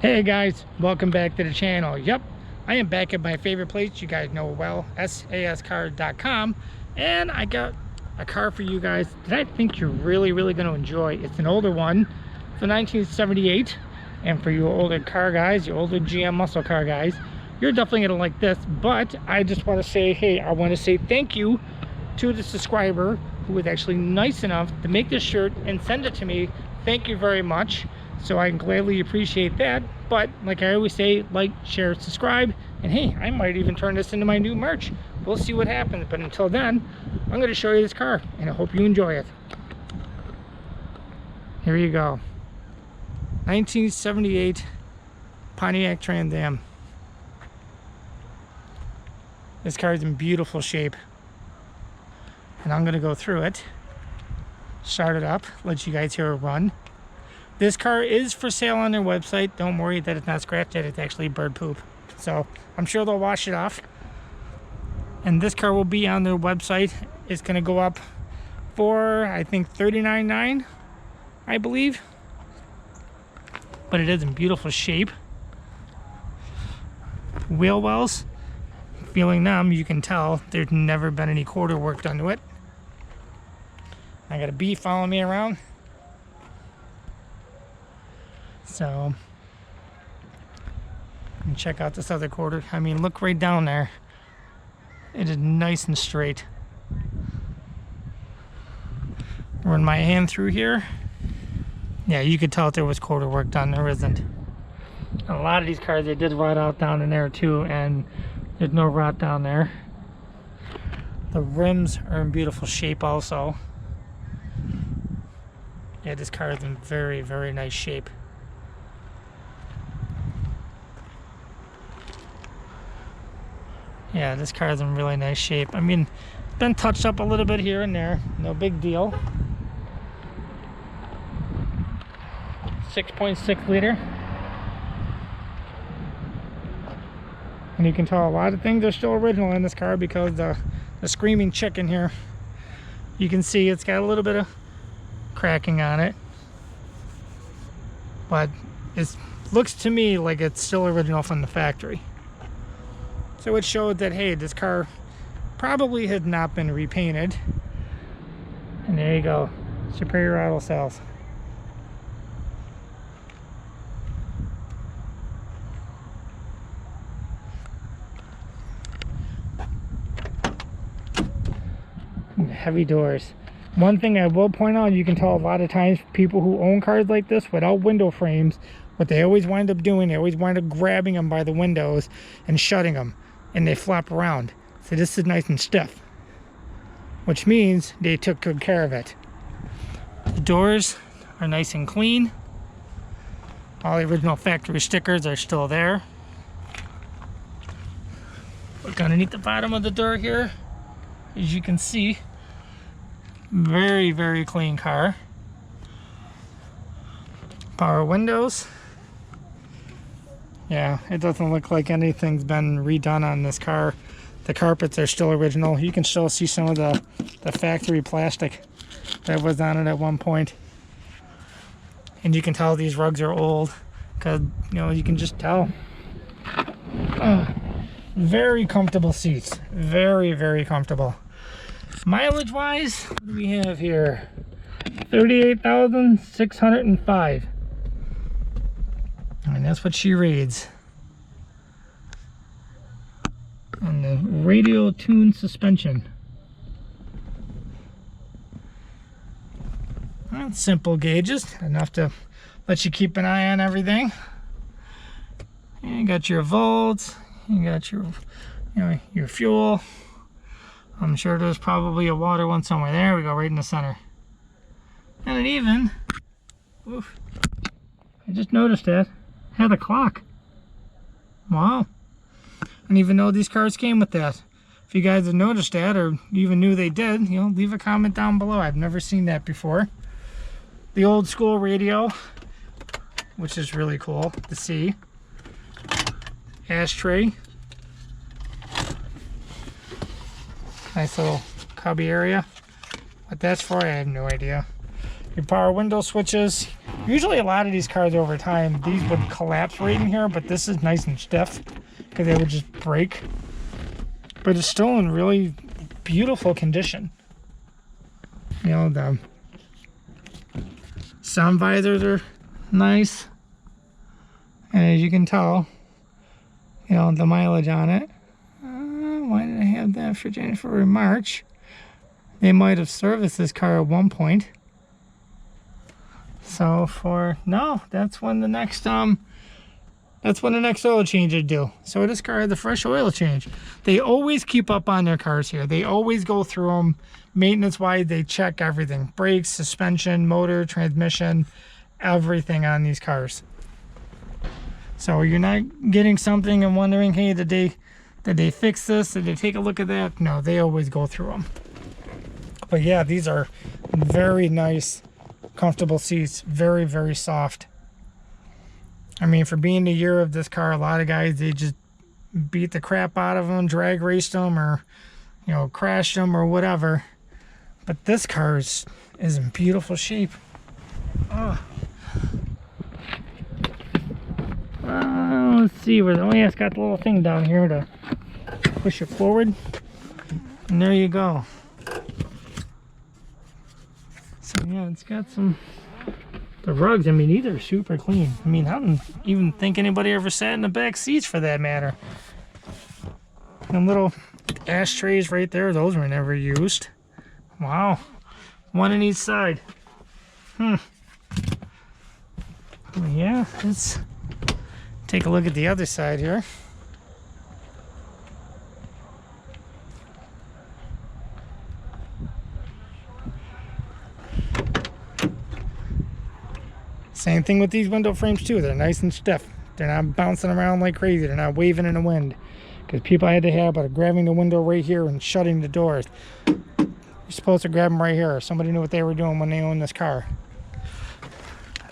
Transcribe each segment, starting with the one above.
Hey guys, welcome back to the channel. Yep, I am back at my favorite place you guys know well, sascar.com, and I got a car for you guys that I think you're really going to enjoy. It's an older one. It's a 1978, and for you older car guys, you older GM muscle car guys, you're definitely going to like this. But I just want to say, hey, I want to say thank you to the subscriber who was actually nice enough to make this shirt and send it to me. Thank you very much. So I can gladly appreciate that. But like I always say, like, share, subscribe, and hey, I might even turn this into my new merch. We'll see what happens. But until then, I'm going to show you this car, and I hope you enjoy it. Here you go. 1978 Pontiac Trana Am. This car is in beautiful shape, and I'm going to go through it, start it up, let you guys hear it run. This car is for sale on their website. Don't worry that it's not scratched, that it's actually bird poop. So I'm sure they'll wash it off. And this car will be on their website. It's going to go up for, I think, $39.9, I believe. But it is in beautiful shape. Wheel wells, feeling them, you can tell there's never been any quarter work done to it. I got a bee following me around. So, and check out this other quarter. I mean, look right down there. It is nice and straight. Run my hand through here. Yeah, you could tell if there was quarter work done. There isn't. A lot of these cars, they did rot out down in there too, and there's no rot down there. The rims are in beautiful shape also. Yeah, this car is in very nice shape. Yeah, this car is in really nice shape. I mean, it's been touched up a little bit here and there. No big deal. 6.6 liter. And you can tell a lot of things are still original in this car because the screaming chicken here, you can see it's got a little bit of cracking on it. But it looks to me like it's still original from the factory. So it showed that, hey, this car probably had not been repainted. And there you go, Superior Auto Sales. Heavy doors. One thing I will point out, you can tell a lot of times people who own cars like this without window frames, what they always wind up doing, they always wind up grabbing them by the windows and shutting them. And they flop around. So this is nice and stiff, which means they took good care of it. The doors are nice and clean. All the original factory stickers are still there. Look underneath the bottom of the door here. As you can see, very clean car. Power windows. Yeah, it doesn't look like anything's been redone on this car. The carpets are still original. You can still see some of the factory plastic that was on it at one point. And you can tell these rugs are old because, you know, you can just tell. Very comfortable seats. Very comfortable. Mileage wise, what do we have here? 38,605. And that's what she reads. On the radio tune suspension. Well, simple gauges, enough to let you keep an eye on everything. And you got your volts, you got your, your fuel. I'm sure there's probably a water one somewhere. There we go, right in the center. And it even, oof, I just noticed that, had a clock. Wow. And even though these cars came with that, if you guys have noticed that or even knew they did, leave a comment down below. I've never seen that before. The old school radio, which is really cool to see. Ashtray. Nice little cubby area. What that's for, I have no idea. Your power window switches. Usually a lot of these cars over time, these would collapse right in here, but this is nice and stiff because they would just break. But it's still in really beautiful condition. You know, the sound visors are nice. And as you can tell, you know, the mileage on it. Why did I have that for January, February, March? They might have serviced this car at one point. So no, that's when the next oil change is due. So this car had the fresh oil change. They always keep up on their cars here. They always go through them. Maintenance wise, they check everything. Brakes, suspension, motor, transmission, everything on these cars. So you're not getting something and wondering, hey, did they fix this? Did they take a look at that? No, they always go through them. But yeah, these are very nice, comfortable seats. Very, very soft. I mean, for being the year of this car, a lot of guys, they just beat the crap out of them, drag raced them, or, you know, crashed them or whatever. But this car is in beautiful shape. Oh. Let's see where it's got the little thing down here to push it forward. And there you go. So yeah, it's got the rugs, I mean, these are super clean. I mean, I don't even think anybody ever sat in the back seats for that matter. And little ashtrays right there, those were never used. Wow. One on each side. Yeah, let's take a look at the other side here. Same thing with these window frames too. They're nice and stiff. They're not bouncing around like crazy. They're not waving in the wind. Because people had the habit of grabbing the window right here and shutting the doors. You're supposed to grab them right here. Somebody knew what they were doing when they owned this car.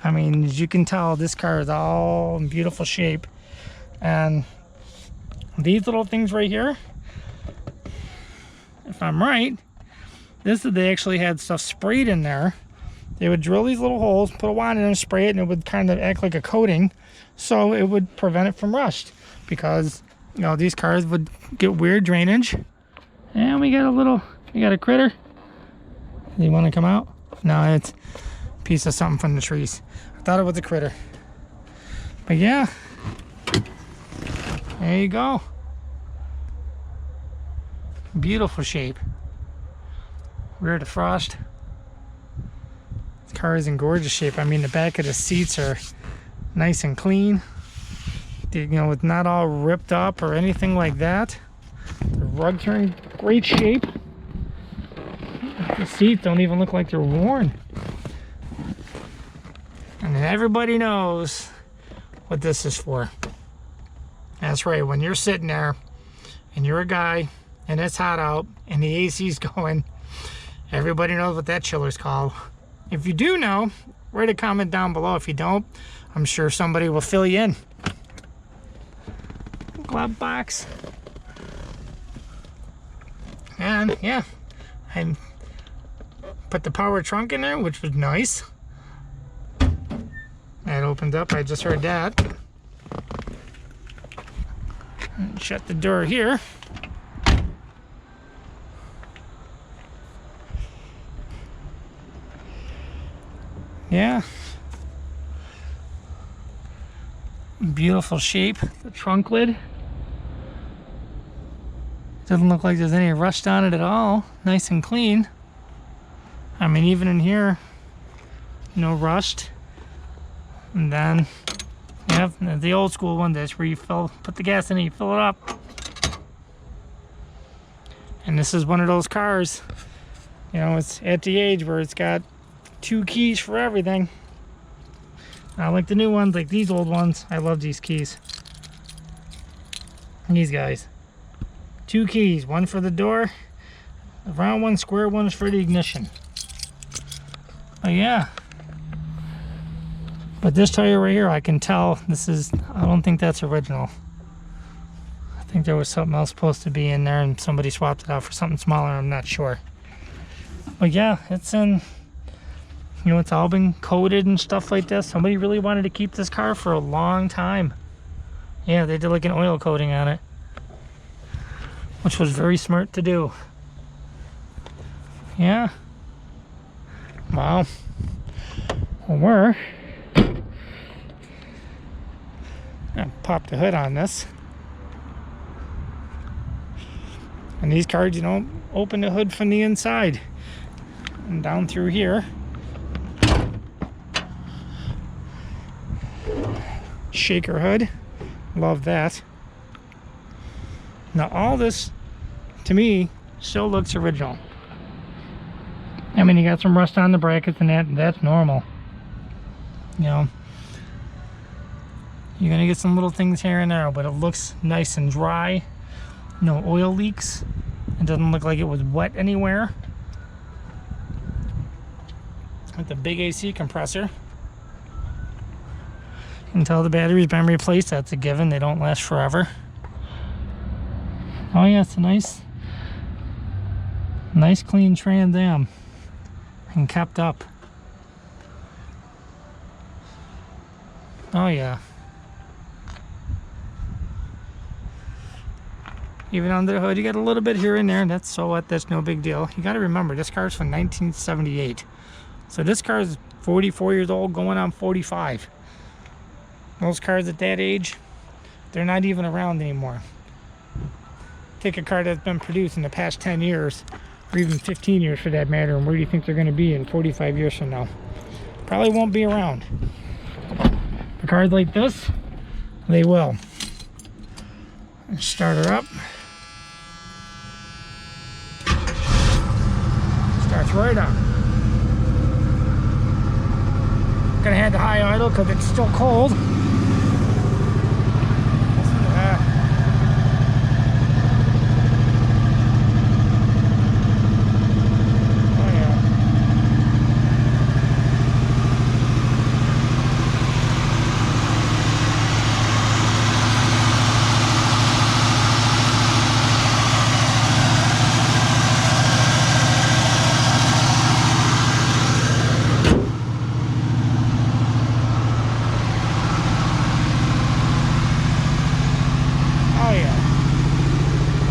I mean, as you can tell, this car is all in beautiful shape. And these little things right here, if I'm right, they actually had stuff sprayed in there. They would drill these little holes, put a wand in and spray it, and it would kind of act like a coating, so it would prevent it from rust. Because, you know, these cars would get weird drainage. And we got a critter. Do you want to come out? No, it's a piece of something from the trees. I thought it was a critter. But yeah, there you go. Beautiful shape. Rear defrost. This car is in gorgeous shape. I mean, the back of the seats are nice and clean. You know, it's not all ripped up or anything like that. The rugs are in great shape. The seats don't even look like they're worn. And everybody knows what this is for. That's right, when you're sitting there and you're a guy and it's hot out and the AC's going, everybody knows what that chiller's called. If you do know, write a comment down below. If you don't, I'm sure somebody will fill you in. Glove box. And yeah, I put the power trunk in there, which was nice. That opened up, I just heard that. And shut the door here. Yeah. Beautiful shape. The trunk lid. Doesn't look like there's any rust on it at all. Nice and clean. I mean, even in here, no rust. And then, yeah, the old school one, that's where you put the gas in and you fill it up. And this is one of those cars, you know, it's at the age where it's got 2 keys for everything. I like the new ones, like these old ones. I love these keys. These guys. 2 keys, one for the door, the round one, square one is for the ignition. Oh yeah. But this tire right here, I can tell this is, I don't think that's original. I think there was something else supposed to be in there and somebody swapped it out for something smaller, I'm not sure. But yeah, it's in You know, it's all been coated and stuff like this. Somebody really wanted to keep this car for a long time. Yeah, they did like an oil coating on it, which was very smart to do. Yeah. Wow. Well, we're gonna pop the hood on this. And these cars, you know, open the hood from the inside and down through here. Shaker hood, love that. Now all this to me still looks original. I mean, you got some rust on the brackets and that's normal. You know, you're gonna get some little things here and there, but it looks nice and dry. No oil leaks. It doesn't look like it was wet anywhere. With the big AC compressor. You can tell the battery's been replaced. That's a given. They don't last forever. Oh yeah, it's a nice clean Trans Am. And kept up. Oh yeah. Even under the hood, you got a little bit here and there, and that's so what, that's no big deal. You got to remember, this car's from 1978. So this car is 44 years old, going on 45. Most cars at that age, they're not even around anymore. Take a car that's been produced in the past 10 years, or even 15 years for that matter, and where do you think they're going to be in 45 years from now? Probably won't be around. For cars like this, they will. Start her up. Starts right up. Gonna have the high idle because it's still cold.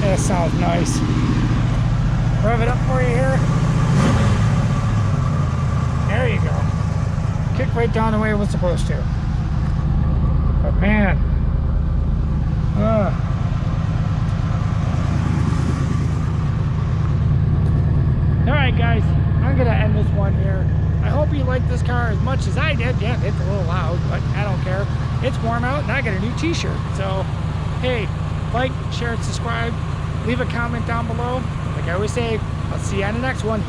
That sounds nice. Rev it up for you here. There you go. Kick right down the way it was supposed to. But man, alright guys, I'm gonna end this one here. I hope you like this car as much as I did. Yeah, it's a little loud, but I don't care. It's warm out and I got a new t-shirt. So hey, like, share, and subscribe. Leave a comment down below. Like I always say, I'll see you on the next one.